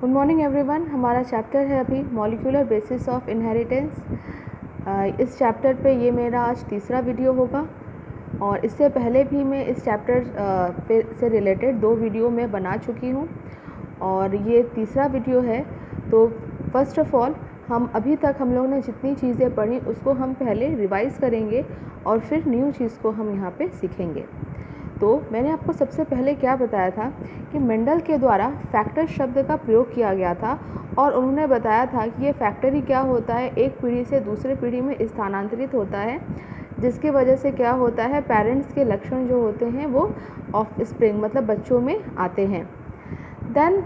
Good morning everyone. हमारा chapter है अभी मॉलिक्यूलर बेसिस ऑफ इनहेरिटेंस। इस चैप्टर पे ये मेरा आज तीसरा वीडियो होगा और इससे पहले भी मैं इस चैप्टर पे से रिलेटेड 2 वीडियो मैं बना चुकी हूँ और ये तीसरा वीडियो है। तो फर्स्ट ऑफ ऑल अभी तक हम लोग ने जितनी चीज़ें पढ़ी उसको हम पहले रिवाइज़ करेंगे और फिर न्यू चीज़ को हम यहाँ पे सीखेंगे। तो मैंने आपको सबसे पहले क्या बताया था कि मेंडल के द्वारा फैक्टर शब्द का प्रयोग किया गया था और उन्होंने बताया था कि ये फैक्टर ही क्या होता है, एक पीढ़ी से दूसरे पीढ़ी में स्थानांतरित होता है, जिसकी वजह से क्या होता है, पेरेंट्स के लक्षण जो होते हैं वो ऑफ स्प्रिंग मतलब बच्चों में आते हैं। देन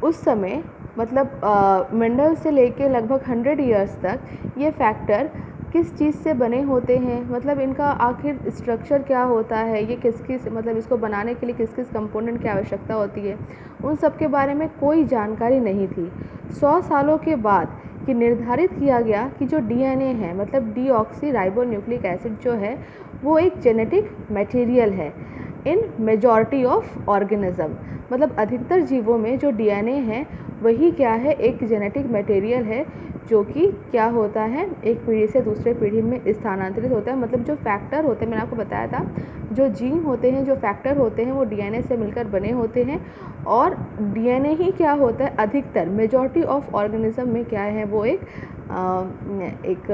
उस समय मतलब मेंडल से लेके लगभग 100 ईयर्स तक ये फैक्टर किस चीज़ से बने होते हैं, मतलब इनका आखिर स्ट्रक्चर क्या होता है, ये किस किस मतलब इसको बनाने के लिए किस किस कंपोनेंट की आवश्यकता होती है, उन सब के बारे में कोई जानकारी नहीं थी। 100 सालों के बाद कि निर्धारित किया गया कि जो डीएनए है मतलब डीऑक्सी राइबो न्यूक्लिक एसिड जो है वो एक जेनेटिक मटेरियल है इन मेजॉरिटी ऑफ ऑर्गेनिज्म, मतलब अधिकतर जीवों में जो डीएनए है वही क्या है, एक जेनेटिक मटेरियल है जो कि क्या होता है, एक पीढ़ी से दूसरे पीढ़ी में स्थानांतरित होता है। मतलब जो फैक्टर होते हैं, मैंने आपको बताया था जो जीन होते हैं, जो फैक्टर होते हैं वो डीएनए से मिलकर बने होते हैं और डीएनए ही क्या होता है, अधिकतर मेजॉरिटी ऑफ ऑर्गेनिज्म में क्या है वो एक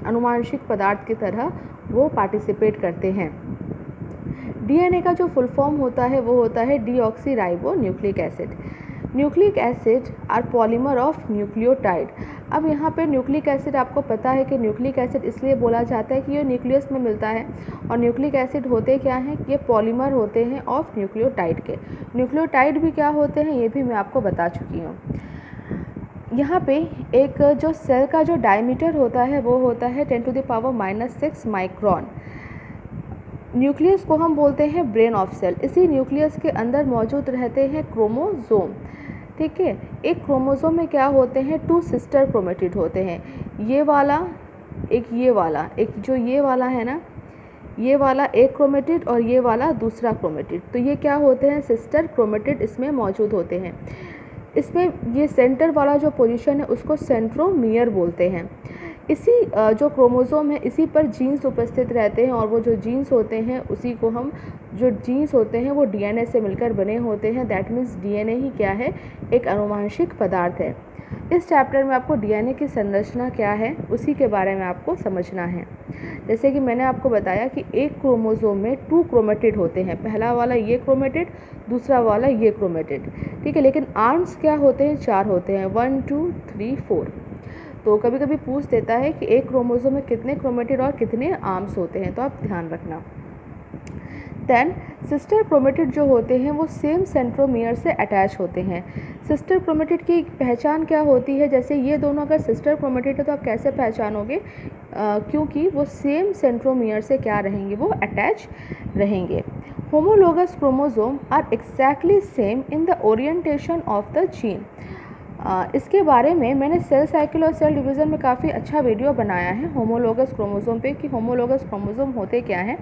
अनुवांशिक पदार्थ की तरह वो पार्टिसिपेट करते हैं। डीएनए का जो फुल फॉर्म होता है वो होता है deoxyribonucleic acid. Nucleic acid are polymer of nucleotide. अब यहाँ पे न्यूक्लिक एसिड आपको पता है कि न्यूक्लिक एसिड इसलिए बोला जाता है कि ये न्यूक्लियस में मिलता है और न्यूक्लिक एसिड होते क्या हैं, ये पॉलीमर होते हैं ऑफ न्यूक्लियोटाइड के। न्यूक्लियोटाइड भी क्या होते हैं ये भी मैं आपको बता चुकी हूँ। यहाँ पे एक जो सेल का जो डायमीटर होता है वो होता है 10⁻⁻⁶ माइक्रोन। न्यूक्लियस को हम बोलते हैं ब्रेन ऑफ सेल। इसी न्यूक्लियस के अंदर मौजूद रहते हैं क्रोमोसोम, ठीक है। एक क्रोमोसोम में क्या होते हैं, 2 सिस्टर क्रोमेटिड होते हैं, ये वाला एक जो ये वाला है ना, ये वाला एक क्रोमेटिड और ये वाला दूसरा क्रोमेटिड, तो ये क्या होते हैं, सिस्टर क्रोमेटिड इसमें मौजूद होते हैं। इसमें ये सेंटर वाला जो पोजीशन है उसको सेंट्रोमियर बोलते हैं। इसी जो क्रोमोसोम है इसी पर जीन्स उपस्थित रहते हैं और वो जो जीन्स होते हैं उसी को हम जो जीन्स होते हैं वो डीएनए से मिलकर बने होते हैं। दैट मीन्स डीएनए ही क्या है, एक आनुवांशिक पदार्थ है। इस चैप्टर में आपको डीएनए की संरचना क्या है उसी के बारे में आपको समझना है। जैसे कि मैंने आपको बताया कि एक क्रोमोसोम में 2 क्रोमेटिड होते हैं, पहला वाला ये क्रोमेटिड, दूसरा वाला ये क्रोमेटिड, ठीक है। लेकिन आर्म्स क्या होते हैं, 4 होते हैं, 1 2 3 4। तो कभी कभी पूछ देता है कि एक क्रोमोसोम में कितने क्रोमेटिड और कितने आर्म्स होते हैं, तो आप ध्यान रखना। देन सिस्टर क्रोमेटिड जो होते हैं वो सेम सेंट्रोमियर से अटैच होते हैं। सिस्टर क्रोमेटिड की पहचान क्या होती है, जैसे ये दोनों अगर सिस्टर क्रोमेटिड है तो आप कैसे पहचानोगे, क्योंकि वो सेम सेंट्रोमियर से क्या रहेंगे, वो अटैच रहेंगे। Homologous chromosome are exactly same in the orientation of the gene. इसके बारे में मैंने सेल साइकिल और सेल डिवीज़न में काफ़ी अच्छा वीडियो बनाया है होमोलोगस क्रोमोसोम पे कि होमोलोगस क्रोमोसोम होते क्या हैं।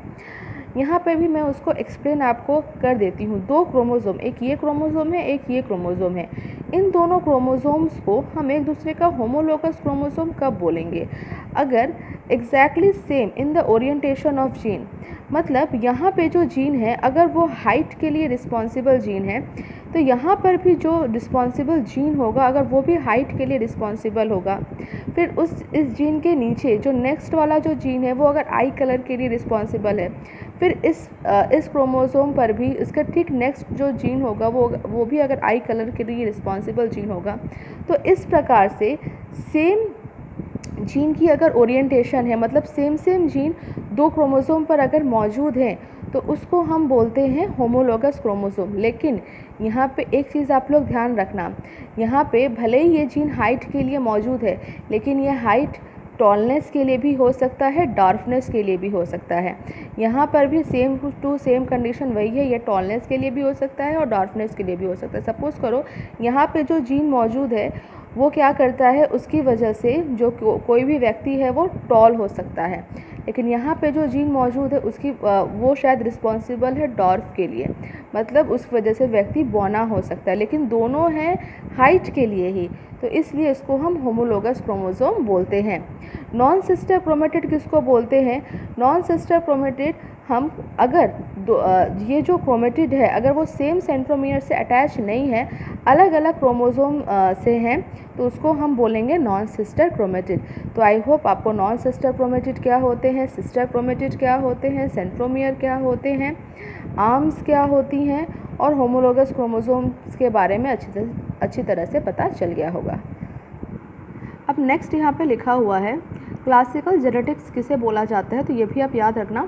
यहाँ पे भी मैं उसको एक्सप्लेन आपको कर देती हूँ। 2 क्रोमोसोम, एक ये क्रोमोसोम है एक ये क्रोमोसोम है, इन दोनों क्रोमोसोम्स को हम एक दूसरे का होमोलोगस क्रोमोसोम कब बोलेंगे, अगर exactly same in the orientation of gene, मतलब यहाँ पे जो जीन है अगर वो हाइट के लिए रिस्पॉन्सिबल जीन है तो यहाँ पर भी जो रिस्पॉन्सिबल जीन होगा अगर वो भी हाइट के लिए रिस्पॉन्सिबल होगा, फिर इस जीन के नीचे जो नेक्स्ट वाला जो जीन है वो अगर आई कलर के लिए रिस्पॉन्सिबल है, फिर इस क्रोमोसोम पर भी इसका ठीक नेक्स्ट जो जीन होगा वो भी अगर आई कलर के लिए रिस्पॉन्सिबल जीन होगा। तो इस प्रकार से सेम जीन की अगर ओरिएंटेशन है, मतलब सेम जीन 2 क्रोमोसोम पर अगर मौजूद है तो उसको हम बोलते हैं होमोलोगस क्रोमोसोम। लेकिन यहाँ पे एक चीज़ आप लोग ध्यान रखना, यहाँ पे भले ही ये जीन हाइट के लिए मौजूद है लेकिन ये हाइट टॉलनेस के लिए भी हो सकता है, डार्कनेस के लिए भी हो सकता है। यहाँ पर भी सेम टू सेम कंडीशन वही है, ये टॉलनेस के लिए भी हो सकता है और डार्कनेस के लिए भी हो सकता है। सपोज़ करो यहाँ पे जो जीन मौजूद है वो क्या करता है, उसकी वजह से जो कोई भी व्यक्ति है वो टॉल हो सकता है। लेकिन यहाँ पे जो जीन मौजूद है उसकी वो शायद रिस्पॉन्सिबल है डॉर्फ के लिए, मतलब उस वजह से व्यक्ति बौना हो सकता है, लेकिन दोनों हैं हाइट के लिए ही, तो इसलिए इसको हम होमोलोगस क्रोमोसोम बोलते हैं। नॉन सिस्टर क्रोमेटिड किसको बोलते हैं? नॉन सिस्टर क्रोमेटिड हम अगर ये जो क्रोमेटिड है अगर वो सेम सेंट्रोमियर से अटैच नहीं है, अलग अलग क्रोमोसोम से हैं, तो उसको हम बोलेंगे नॉन सिस्टर क्रोमेटिड। तो आई होप आपको नॉन सिस्टर क्रोमेटिड क्या होते हैं, सिस्टर क्रोमेटिड क्या होते हैं, सेंट्रोमियर क्या होते हैं, आर्म्स क्या होती हैं, और होमोलोगस क्रोमोसोम्स के बारे में अच्छी तरह से पता चल गया होगा। अब नेक्स्ट यहाँ पे लिखा हुआ है क्लासिकल जेनेटिक्स किसे बोला जाता है, तो ये भी आप याद रखना,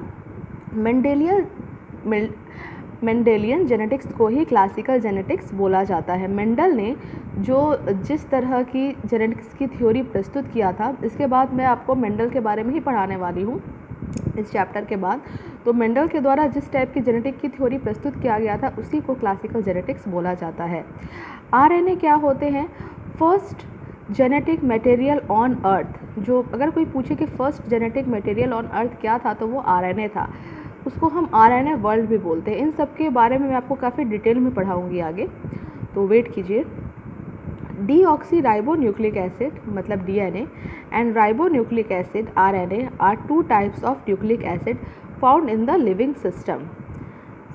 मेंडेलियन जेनेटिक्स को ही क्लासिकल जेनेटिक्स बोला जाता है। मेंडल ने जिस तरह की जेनेटिक्स की थ्योरी प्रस्तुत किया था, इसके बाद मैं आपको मेंडल के बारे में ही पढ़ाने वाली हूँ इस चैप्टर के बाद। तो मेंडल के द्वारा जिस टाइप की जेनेटिक की थ्योरी प्रस्तुत किया गया था उसी को क्लासिकल जेनेटिक्स बोला जाता है। आरएनए क्या होते हैं? First genetic material on earth. जो अगर कोई पूछे कि first genetic material on earth क्या था, तो वो आरएनए था। उसको हम आरएनए वर्ल्ड भी बोलते हैं। इन सब के बारे में मैं आपको काफ़ी डिटेल में पढ़ाऊँगी आगे, तो वेट कीजिए। डीऑक्सीराइबोन्यूक्लिक एसिड मतलब DNA and ribonucleic acid RNA are two types of nucleic acid found in the living system.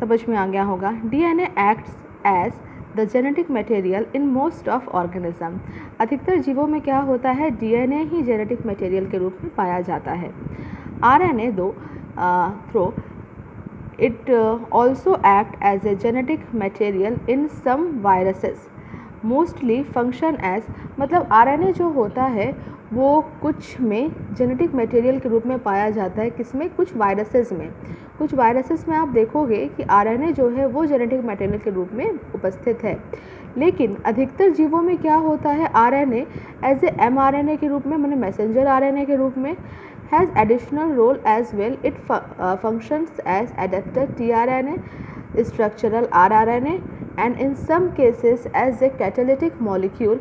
समझ में आ गया होगा। DNA acts as the genetic material in most of organism. अधिकतर जीवों में क्या होता है, डीएनए ही जेनेटिक मटेरियल के रूप में पाया जाता है। RNA through it also act as a genetic material in some viruses mostly function as, मतलब आरएनए जो होता है वो कुछ में जेनेटिक मटेरियल के रूप में पाया जाता है। किसमें? कुछ वायरसेस में। कुछ वायरसेस में आप देखोगे कि आरएनए जो है वो जेनेटिक मटेरियल के रूप में उपस्थित है। लेकिन अधिकतर जीवों में क्या होता है, आरएनए एज ए एमआरएनए के रूप में, मैंने मैसेंजर आरएनए के रूप में, has additional role as well. It functions as adapter tRNA, structural rRNA and in some cases as a catalytic molecule,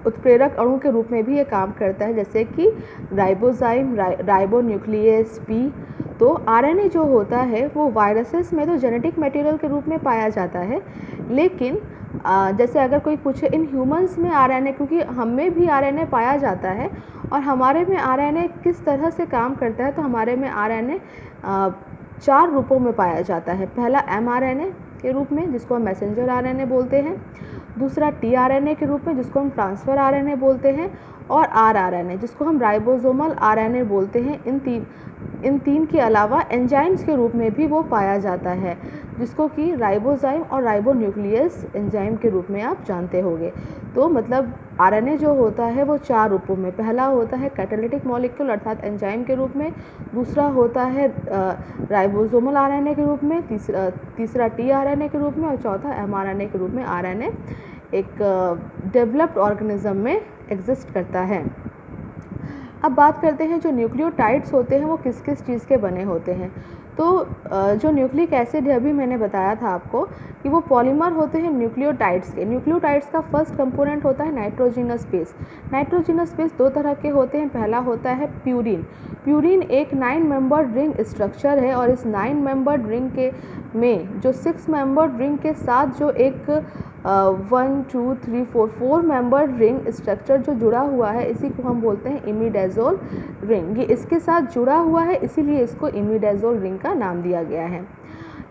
उत्प्रेरक अणु के रूप में भी ये काम करता है, जैसे कि राइबोजाइम, राइबोन्यूक्लियस पी। तो आरएनए जो होता है वो वायरसेस में तो जेनेटिक मटेरियल के रूप में पाया जाता है, लेकिन जैसे अगर कोई पूछे इन ह्यूमंस में आरएनए, क्योंकि हम में भी आरएनए पाया जाता है और हमारे में आरएनए किस तरह से काम करता है, तो हमारे में आरएनए 4 रूपों में पाया जाता है। पहला एमआरएनए के रूप में जिसको हम मैसेंजर आरएनए बोलते हैं, दूसरा टीआरएनए के रूप में जिसको हम ट्रांसफ़र आरएनए बोलते हैं, और आरआरएनए जिसको हम राइबोसोमल आरएनए बोलते हैं। इन तीन के अलावा एंजाइम्स के रूप में भी वो पाया जाता है, जिसको कि राइबोजाइम और राइबोन्यूक्लियस एंजाइम के रूप में आप जानते होंगे। तो मतलब आरएनए जो होता है वो 4 रूपों में, पहला होता है कैटालिटिक मॉलिक्यूल अर्थात एंजाइम के रूप में, दूसरा होता है राइबोसोमल आरएनए के रूप में, तीसरा टीआरएनए के रूप में, और चौथा एमआरएनए के रूप में आरएनए एक डेवलप्ड ऑर्गेनिज्म में एग्जिस्ट करता है। अब बात करते हैं जो न्यूक्लियोटाइड्स होते हैं वो किस किस चीज़ के बने होते हैं। तो जो न्यूक्लिक एसिड है, अभी मैंने बताया था आपको कि वो पॉलीमर होते हैं न्यूक्लियोटाइड्स के। न्यूक्लियोटाइड्स का फर्स्ट कंपोनेंट होता है नाइट्रोजिनस बेस। नाइट्रोजिनस बेस 2 तरह के होते हैं। पहला होता है प्यूरिन। प्यूरिन एक 9 मेंबर्ड रिंग स्ट्रक्चर है, और इस 9 मेंबर्ड रिंग के में जो 6 मेंबर्ड रिंग के साथ जो एक 1 2 3 4 मेंबर्ड रिंग स्ट्रक्चर जो जुड़ा हुआ है, इसी को हम बोलते हैं इमिडाज़ोल रिंग। ये इसके साथ जुड़ा हुआ है, इसीलिए इसको इमिडाज़ोल रिंग का नाम दिया गया है।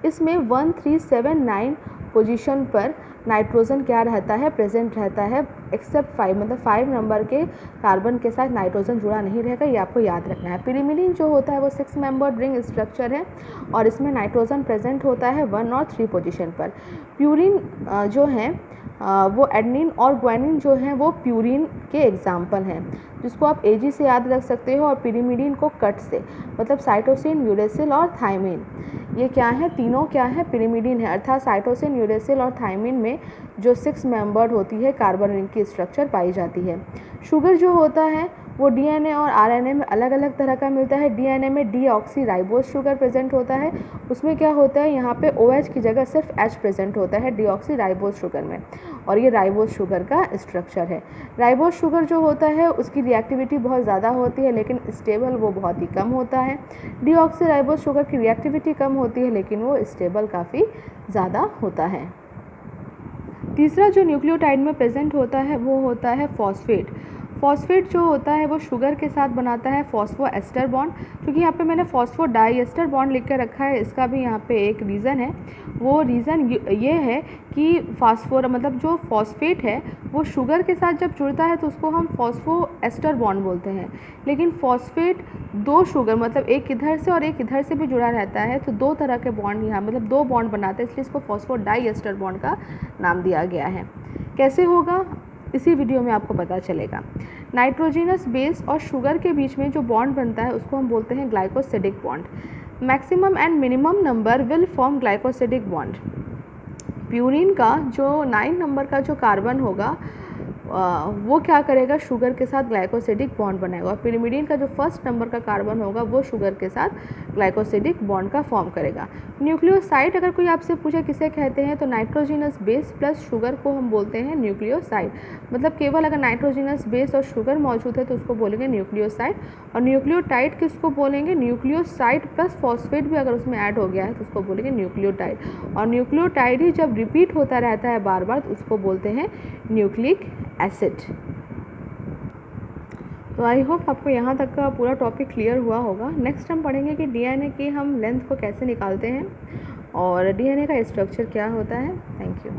इसमें 1 3 7 9 पोजीशन पर नाइट्रोजन क्या रहता है, प्रेजेंट रहता है, एक्सेप्ट 5, मतलब 5 नंबर के कार्बन के साथ नाइट्रोजन जुड़ा नहीं रहेगा, ये आपको याद रखना है। पिरीमिडीन जो होता है वो 6 मेंबर्ड रिंग स्ट्रक्चर है, और इसमें नाइट्रोजन प्रेजेंट होता है 1 और 3 पोजीशन पर। प्यूरिन जो है वो एडनिन और ग्वानिन जो हैं वो प्यूरिन के एग्जाम्पल हैं, जिसको आप एजी से याद रख सकते हो, और पिरीमिडीन को कट से, मतलब साइटोसिन, यूरेसिल और थायमिन। ये क्या है, तीनों क्या है, पिरीमिडीन है। अर्थात साइटोसिन, यूरेसिल और थायमिन में जो 6 मेंबर्ड होती है कार्बन रिंग की स्ट्रक्चर पाई जाती है। शुगर जो होता है वो डीएनए और आरएनए में अलग अलग तरह का मिलता है। डीएनए में डीऑक्सीराइबोज शुगर प्रेजेंट होता है, उसमें क्या होता है यहाँ पे OH की जगह सिर्फ H प्रेजेंट होता है डीऑक्सीराइबोज शुगर में, और ये राइबोज शुगर का स्ट्रक्चर है। राइबोज शुगर जो होता है उसकी रिएक्टिविटी बहुत ज़्यादा होती है लेकिन स्टेबल वो बहुत ही कम होता है। डीऑक्सीराइबोज शुगर की रिएक्टिविटी कम होती है लेकिन वो स्टेबल काफ़ी ज़्यादा होता है। तीसरा जो न्यूक्लियोटाइड में प्रेजेंट होता है वो होता है फॉस्फेट। फॉस्फेट जो होता है वो शुगर के साथ बनाता है फॉस्फो एस्टर बॉन्ड। क्योंकि यहाँ पे मैंने फॉस्फो डाइएस्टर बॉन्ड लिख के रखा है, इसका भी यहाँ पे एक रीज़न है। वो रीज़न ये है कि फास्फोर मतलब जो फॉस्फेट है वो शुगर के साथ जब जुड़ता है तो उसको हम फॉस्फो एस्टर बॉन्ड बोलते हैं। लेकिन फॉस्फेट दो शुगर मतलब एक इधर से और एक इधर से भी जुड़ा रहता है, तो दो तरह के बॉन्ड यहाँ मतलब दो बॉन्ड बनाते हैं, इसलिए इसको फॉस्फो डाइएस्टर बॉन्ड का नाम दिया गया है। कैसे होगा इसी वीडियो में आपको पता चलेगा। नाइट्रोजिनस बेस और शुगर के बीच में जो बॉन्ड बनता है उसको हम बोलते हैं glycosidic bond. Maximum and minimum number will form glycosidic bond. Purine का जो 9 नंबर का जो कार्बन होगा वो क्या करेगा, शुगर के साथ ग्लाइकोसिडिक बॉन्ड बनाएगा, और पिरिमिडीन का जो फर्स्ट नंबर का कार्बन होगा वो शुगर के साथ ग्लाइकोसिडिक बॉन्ड का फॉर्म करेगा। न्यूक्लियोसाइड अगर कोई आपसे पूछे किसे कहते हैं तो नाइट्रोजिनस बेस प्लस शुगर को हम बोलते हैं न्यूक्लियोसाइड। मतलब केवल अगर नाइट्रोजिनस बेस और शुगर मौजूद है तो उसको बोलेंगे न्यूक्लियोसाइड। और न्यूक्लियोटाइड किसको बोलेंगे, न्यूक्लियोसाइड प्लस फॉस्फेट भी अगर उसमें ऐड हो गया है तो उसको बोलेंगे न्यूक्लियोटाइड। और न्यूक्लियोटाइड ही जब रिपीट होता रहता है बार बार तो उसको बोलते हैं न्यूक्लिक एसिड। तो आई होप आपको यहाँ तक का पूरा टॉपिक क्लियर हुआ होगा। नेक्स्ट हम पढ़ेंगे कि डीएनए की हम लेंथ को कैसे निकालते हैं और डीएनए का स्ट्रक्चर क्या होता है। Thank you.